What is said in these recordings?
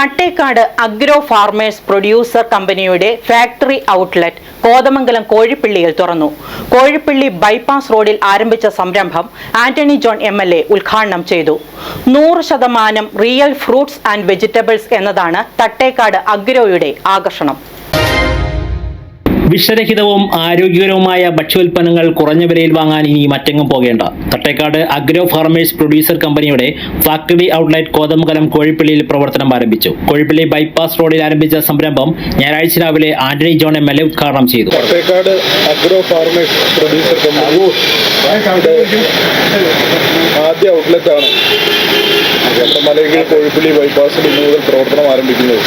Thattekad agro farmers producer കമ്പനിയുടെ factory outlet Kothamangalam കോഴിപ്പള്ളിയിൽ തുറന്നു. Kozhippally bypass റോഡിൽ ആരംഭിച്ച സംരംഭം ആന്റണി ജോൺ MLA ഉദ്ഘാടനം ചെയ്തു. 100% റിയൽ ഫ്രൂട്ട്സ് ആൻഡ് വെജിറ്റബിൾസ് എന്നതാണ് തട്ടേക്കാട് അഗ്രോയുടെ ആകർഷണം. വിഷരഹിതവും ആരോഗ്യകരവുമായ ഭക്ഷ്യോൽപ്പന്നങ്ങൾ കുറഞ്ഞ വിലയിൽ വാങ്ങാൻ ഇനി മറ്റെങ്ങും പോകേണ്ട. തട്ടേക്കാട് അഗ്രോ ഫാർമേഴ്സ് പ്രൊഡ്യൂസർ കമ്പനിയുടെ ഫാക്ടറി ഔട്ട്ലെറ്റ് കോതമംഗലം കോഴിപ്പള്ളിയിൽ പ്രവർത്തനം ആരംഭിച്ചു. കോഴിപ്പള്ളി ബൈപ്പാസ് റോഡിൽ ആരംഭിച്ച സംരംഭം ഞായറാഴ്ച രാവിലെ ആന്റണി ജോൺ MLA ഉദ്ഘാടനം ചെയ്തു. Thattekad agro farmers producer company ആദ്യ ഔട്ട്ലെറ്റാണ് മലയകീഴ് കോഴിപ്പള്ളി ബൈപ്പാസിൽ ഇന്ന് മുതൽ പ്രവർത്തനം ആരംഭിക്കുന്നത്.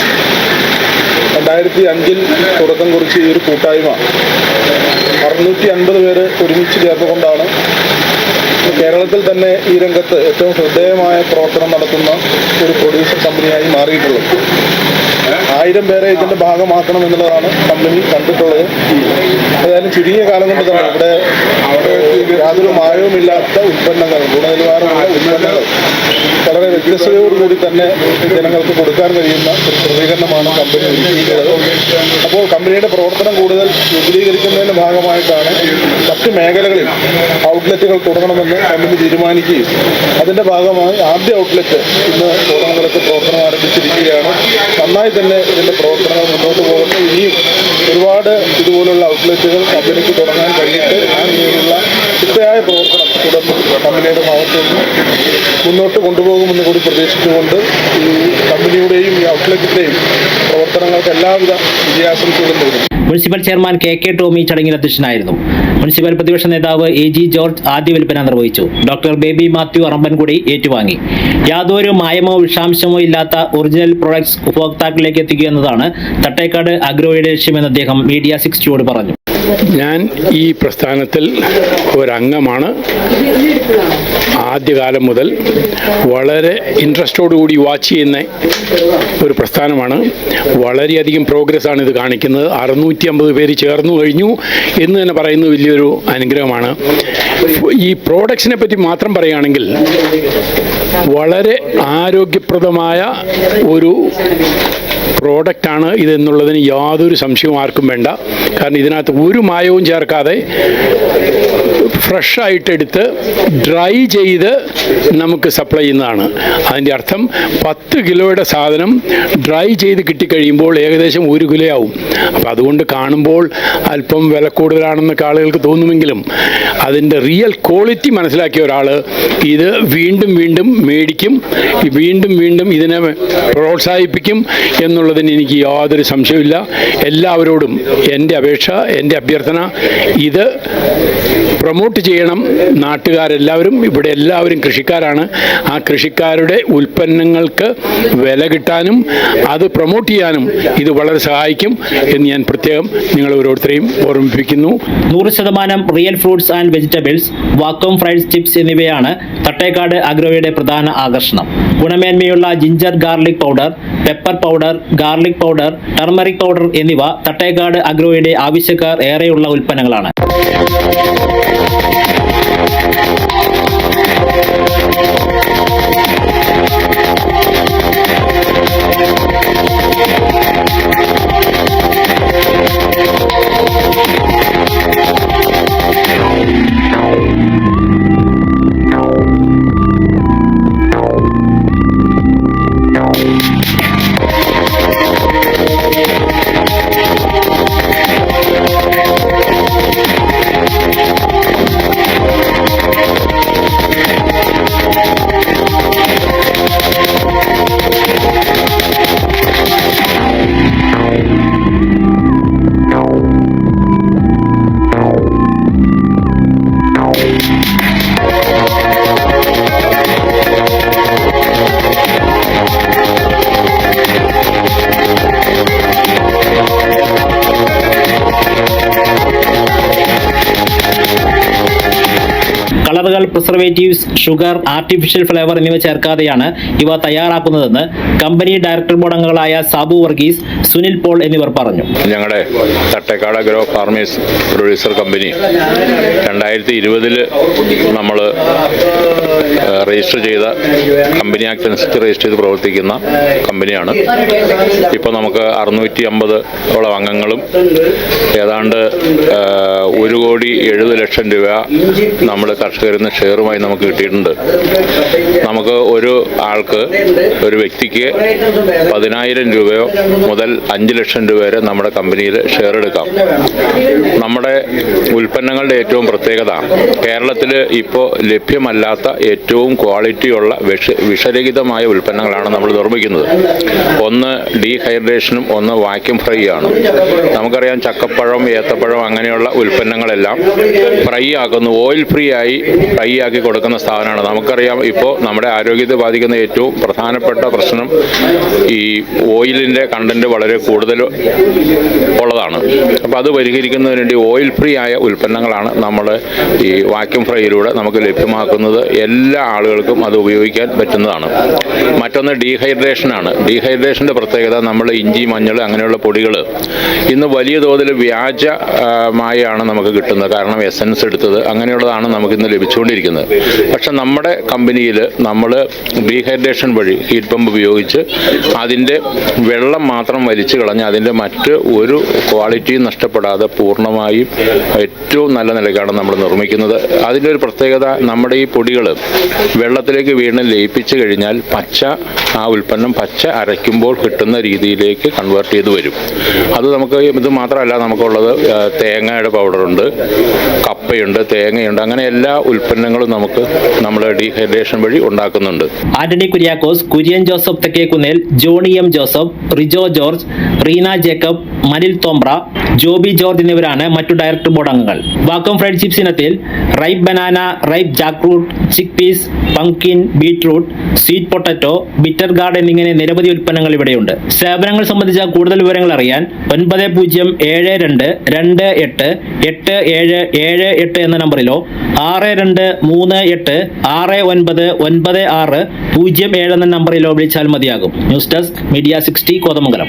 2005 തുടക്കം കുറിച്ച് ഈ ഒരു കൂട്ടായ്മ 650 പേര് ഒരുമിച്ച് ചേർന്നുകൊണ്ടാണ് കേരളത്തിൽ തന്നെ ഈ രംഗത്ത് ഏറ്റവും ശ്രദ്ധേയമായ പ്രവർത്തനം നടത്തുന്ന ഒരു പ്രൊഡ്യൂസർ കമ്പനിയായി മാറിയിട്ടുള്ളത്. 1000 പേരെ ഇതിൻ്റെ ഭാഗമാക്കണം എന്നുള്ളതാണ് കമ്പനി കണ്ടിട്ടുള്ളത്. ഏതായാലും ചുരുങ്ങിയ കാലം കൊണ്ട് തന്നെ ഇവിടെ യാതൊരു മായവുമില്ലാത്ത ഉൽപ്പന്നങ്ങൾ, ഗുണനിലവാരമുള്ള ഉൽപ്പന്നങ്ങൾ വളരെ വ്യത്യസ്തതയോടുകൂടി തന്നെ ജനങ്ങൾക്ക് കൊടുക്കാൻ കഴിയുന്ന ഒരു ക്രമീകരണമാണ് കമ്പനി ഒരുക്കിയിട്ടുള്ളത്. അപ്പോൾ കമ്പനിയുടെ പ്രവർത്തനം കൂടുതൽ വിപുലീകരിക്കുന്നതിൻ്റെ ഭാഗമായിട്ടാണ് മറ്റ് മേഖലകളിൽ ഔട്ട്ലെറ്റുകൾ തുടങ്ങണമെന്ന് കമ്പനി തീരുമാനിക്കുകയും അതിൻ്റെ ഭാഗമായി ആദ്യ ഔട്ട്ലെറ്റ് ഇന്ന് കോതമംഗലത്ത് പ്രവർത്തനം ആരംഭിച്ചിരിക്കുകയാണ്. നന്നായി തന്നെ ഇതിൻ്റെ പ്രവർത്തനങ്ങൾ മുന്നോട്ട് പോകുന്നു. ഇനിയും ഒരുപാട് ഇതുപോലുള്ള ഔട്ട്ലെറ്റുകൾ കമ്പനിക്ക് തുടങ്ങാൻ കഴിഞ്ഞിട്ട് ആ രീതിയിലുള്ള ചിട്ടയായ പ്രവർത്തനം തുടർന്ന് കമ്പനിയുടെ ഭാഗത്തു നിന്ന് മുന്നോട്ട് കൊണ്ടുപോകുമെന്ന് കൂടി പ്രതീക്ഷിച്ചുകൊണ്ട് ഈ കമ്പനിയുടെയും ഈ ഔട്ട്ലെറ്റിൻ്റെയും പ്രവർത്തനങ്ങൾക്ക് എല്ലാവിധ വിജയാശംസകളും നേരുന്നു. മുനിസിപ്പൽ ചെയർമാൻ KK ടോമി ചടങ്ങിൽ അധ്യക്ഷനായിരുന്നു. മുനിസിപ്പൽ പ്രതിപക്ഷ നേതാവ് AG ജോർജ് ആദ്യ വിൽപ്പന നിർവഹിച്ചു. ഡോക്ടർ ബേബി മാത്യു അറമ്പൻകുടി ഏറ്റുവാങ്ങി. യാതൊരു മായമോ വിഷാംശമോ ഇല്ലാത്ത ഒറിജിനൽ പ്രൊഡക്ട്സ് ഉപഭോക്താക്കളിലേക്ക് എത്തിക്കുക എന്നതാണ് തട്ടേക്കാട് അഗ്രോയുടെ ലക്ഷ്യമെന്ന് അദ്ദേഹം മീഡിയ 60 പറഞ്ഞു. ഞാൻ ഈ പ്രസ്ഥാനത്തിൽ ഒരംഗമാണ്. ആദ്യകാലം മുതൽ വളരെ ഇൻട്രസ്റ്റോടുകൂടി വാച്ച് ചെയ്യുന്ന ഒരു പ്രസ്ഥാനമാണ്. വളരെയധികം പ്രോഗ്രസ്സാണ് ഇത് കാണിക്കുന്നത്. 650 പേര് ചേർന്നു കഴിഞ്ഞു എന്ന് തന്നെ പറയുന്നത് വലിയൊരു അനുഗ്രഹമാണ്. ഈ പ്രോഡക്ട്സിനെ പറ്റി മാത്രം പറയുകയാണെങ്കിൽ വളരെ ആരോഗ്യപ്രദമായ ഒരു പ്രോഡക്റ്റാണ് ഇതെന്നുള്ളതിന് യാതൊരു സംശയവും ആർക്കും വേണ്ട. കാരണം ഇതിനകത്ത് ഒരു മായവും ചേർക്കാതെ ഫ്രഷായിട്ട് എടുത്ത് ഡ്രൈ ചെയ്ത് നമുക്ക് സപ്ലൈ ചെയ്യുന്നതാണ്. അതിൻ്റെ അർത്ഥം 10 കിലോയുടെ സാധനം ഡ്രൈ ചെയ്ത് കിട്ടിക്കഴിയുമ്പോൾ ഏകദേശം 1 കിലോ ആവും. അപ്പോൾ അതുകൊണ്ട് കാണുമ്പോൾ അല്പം വില കൂടുതലാണെന്നൊക്കെ ആളുകൾക്ക് തോന്നുമെങ്കിലും അതിൻ്റെ റിയൽ ക്വാളിറ്റി മനസ്സിലാക്കിയ ഒരാൾ ഇത് വീണ്ടും വീണ്ടും മേടിക്കും, വീണ്ടും വീണ്ടും ഇതിനെ പ്രോത്സാഹിപ്പിക്കും എന്നുള്ളതിന് എനിക്ക് യാതൊരു സംശയമില്ല. എല്ലാവരോടും എൻ്റെ അപേക്ഷ, എൻ്റെ അഭ്യർത്ഥന, ഇത് പ്രൊമോട്ട് ചെയ്യണം. നാട്ടുകാരെല്ലാവരും, ഇവിടെ എല്ലാവരും കൃഷിക്കാരാണ്. ആ കൃഷിക്കാരുടെ ഉൽപ്പന്നങ്ങൾക്ക് വില കിട്ടാനും അത് പ്രൊമോട്ട് ചെയ്യാനും ഇത് വളരെ സഹായിക്കും എന്ന് ഞാൻ പ്രത്യേകം നിങ്ങൾ ഓരോരുത്തരെയും ഓർമ്മിപ്പിക്കുന്നു. 100% real fruits and vegetables, vacuum fried chips എന്നിവയാണ് തട്ടേക്കാട് അഗ്രോയുടെ പ്രധാന ആകർഷണം. ഗുണമേന്മയുള്ള ginger garlic powder, pepper powder, garlic powder, turmeric powder എന്നിവ തട്ടേക്കാട് അഗ്രോയുടെ ആവശ്യക്കാർ ഏറെയുള്ള ഉൽപ്പന്നങ്ങളാണ്. കളറുകൾ, പ്രിസർവേറ്റീവ്സ്, ഷുഗർ, ആർട്ടിഫിഷ്യൽ ഫ്ലേവർ എന്നിവ ചേർക്കാതെയാണ് ഇവ തയ്യാറാക്കുന്നതെന്ന് കമ്പനി ഡയറക്ടർ ബോർഡ് അംഗങ്ങളായ സാബു വർഗീസ്, സുനിൽ പോൾ എന്നിവർ പറഞ്ഞു. ഞങ്ങളുടെ Thattekad agro farmers producer company 2020 നമ്മൾ രജിസ്റ്റർ ചെയ്ത കമ്പനി ആക്ട് അനുസരിച്ച് രജിസ്റ്റർ ചെയ്ത് പ്രവർത്തിക്കുന്ന കമ്പനിയാണ്. ഇപ്പോൾ നമുക്ക് 650 അംഗങ്ങളും ഏതാണ്ട് 1,70,00,000 രൂപ നമ്മൾ കർഷകരിൽ നിന്ന് ഷെയറുമായി നമുക്ക് കിട്ടിയിട്ടുണ്ട്. നമുക്ക് ഒരു ആൾക്ക്, ഒരു വ്യക്തിക്ക് 10,000 രൂപയോ മുതൽ 5 ലക്ഷം രൂപ വരെ നമ്മുടെ കമ്പനിയിൽ ഷെയർ എടുക്കാം. നമ്മുടെ ഉൽപ്പന്നങ്ങളുടെ ഏറ്റവും പ്രത്യേകത, കേരളത്തിൽ ഇപ്പോൾ ലഭ്യമല്ലാത്ത ഏറ്റവും ക്വാളിറ്റിയുള്ള വിഷരഹിതമായ ഉൽപ്പന്നങ്ങളാണ് നമ്മൾ നിർമ്മിക്കുന്നത്. ഒന്ന് ഡീഹൈഡ്രേഷനും ഒന്ന് വാക്യൂം ഫ്രൈ ആണ്. നമുക്കറിയാം, ചക്കപ്പഴം, ഏത്തപ്പഴം അങ്ങനെയുള്ള ഉൽപ്പന്നങ്ങളെല്ലാം ഫ്രൈ ആക്കുന്നു, ഓയിൽ ഫ്രീ ആക്കി കൊടുക്കുന്ന സ്ഥാപനമാണ്. നമുക്കറിയാം, ഇപ്പോൾ നമ്മുടെ ആരോഗ്യത്തെ ബാധിക്കുന്ന ഏറ്റവും പ്രധാനപ്പെട്ട പ്രശ്നം ഈ ഓയിലിൻ്റെ കണ്ടന്റ് വളരെ കൂടുതൽ ഉള്ളതാണ്. അപ്പോൾ അത് പരിഹരിക്കുന്നതിന് വേണ്ടി ഓയിൽ ഫ്രീ ആയ ഉൽപ്പന്നങ്ങളാണ് നമ്മൾ ഈ വാക്യൂം ഫ്രൈയിലൂടെ നമുക്ക് ലഭ്യമാക്കുന്നത്. എല്ലാ ആളുകൾക്കും അത് ഉപയോഗിക്കാൻ പറ്റുന്നതാണ്. മറ്റൊന്ന് ഡീഹൈഡ്രേഷനാണ്. ഡീഹൈഡ്രേഷൻ്റെ പ്രത്യേകത, നമ്മൾ ഇഞ്ചി, മഞ്ഞൾ അങ്ങനെയുള്ള പൊടികൾ ഇന്ന് വലിയ തോതിൽ വ്യാജമായാണ് നമുക്ക് കിട്ടുന്നത്. കാരണം എസൻസ് എടുത്തത് അങ്ങനെയുള്ളതാണ് നമുക്കിന്ന് ലഭിച്ചുകൊണ്ടിരിക്കുന്നത്. പക്ഷെ നമ്മുടെ കമ്പനിയിൽ നമ്മൾ ഡീഹൈഡ്രേഷൻ വഴി ഹീറ്റ് പമ്പ് ഉപയോഗിച്ച് അതിൻ്റെ വെള്ളം മാത്രം വലിച്ചു കളഞ്ഞ് അതിൻ്റെ മറ്റ് ഒരു ക്വാളിറ്റിയും നഷ്ടപ്പെടാതെ പൂർണ്ണമായും ഏറ്റവും നല്ല നിലയ്ക്കാണ് നമ്മൾ നിർമ്മിക്കുന്നത്. അതിൻ്റെ ഒരു പ്രത്യേകത, നമ്മുടെ ഈ പൊടികൾ വെള്ളത്തിലേക്ക് വീണ് ലയിപ്പിച്ച് കഴിഞ്ഞാൽ ആ ഉൽപ്പന്നം പച്ച അരയ്ക്കുമ്പോൾ കിട്ടുന്ന രീതിയിലേക്ക് കൺവേർട്ട് ചെയ്ത് വരും. അത് നമുക്ക് ഇത് മാത്രമല്ല, നമുക്കുള്ളത് തേങ്ങയുടെ പൗഡറുണ്ട്, കപ്പയുണ്ട്, തേങ്ങയുണ്ട്, അങ്ങനെ എല്ലാ ഉൽപ്പന്നങ്ങളും നമുക്ക് നമ്മൾ ഡീഹൈഡ്രേഷൻ വഴി ഉണ്ടാക്കുന്നുണ്ട്. ആന്റണി കുര്യാക്കോസ്, കുര്യൻ ജോസഫ് തെക്കേക്കുന്നേൽ, ജോണി എം ജോസഫ്, റിജോ ജോർജ്, റീന ജേക്കബ്, മനിൽ തോംബ്ര, ജോബി ജോർജ് എന്നിവരാണ് മറ്റു ഡയറക്ടർ ബോർഡ് അംഗങ്ങൾ. വാക്വം ഫ്രൈഡ് ചിപ്സ് ഇനത്തിൽ ripe banana, ripe jackfruit, chick peas, pumpkin, beetroot, sweet potato, bitter gourd എന്നിങ്ങനെ നിരവധി ഉൽപ്പന്നങ്ങൾ ഇവിടെയുണ്ട്. സേവനങ്ങൾ സംബന്ധിച്ച കൂടുതൽ വിവരങ്ങൾ അറിയാൻ 9072288778 എന്ന നമ്പറിലോ 6238699607 എന്ന നമ്പറിലോ വിളിച്ചാൽ മതിയാകും. News desk media 60 Kothamangalam.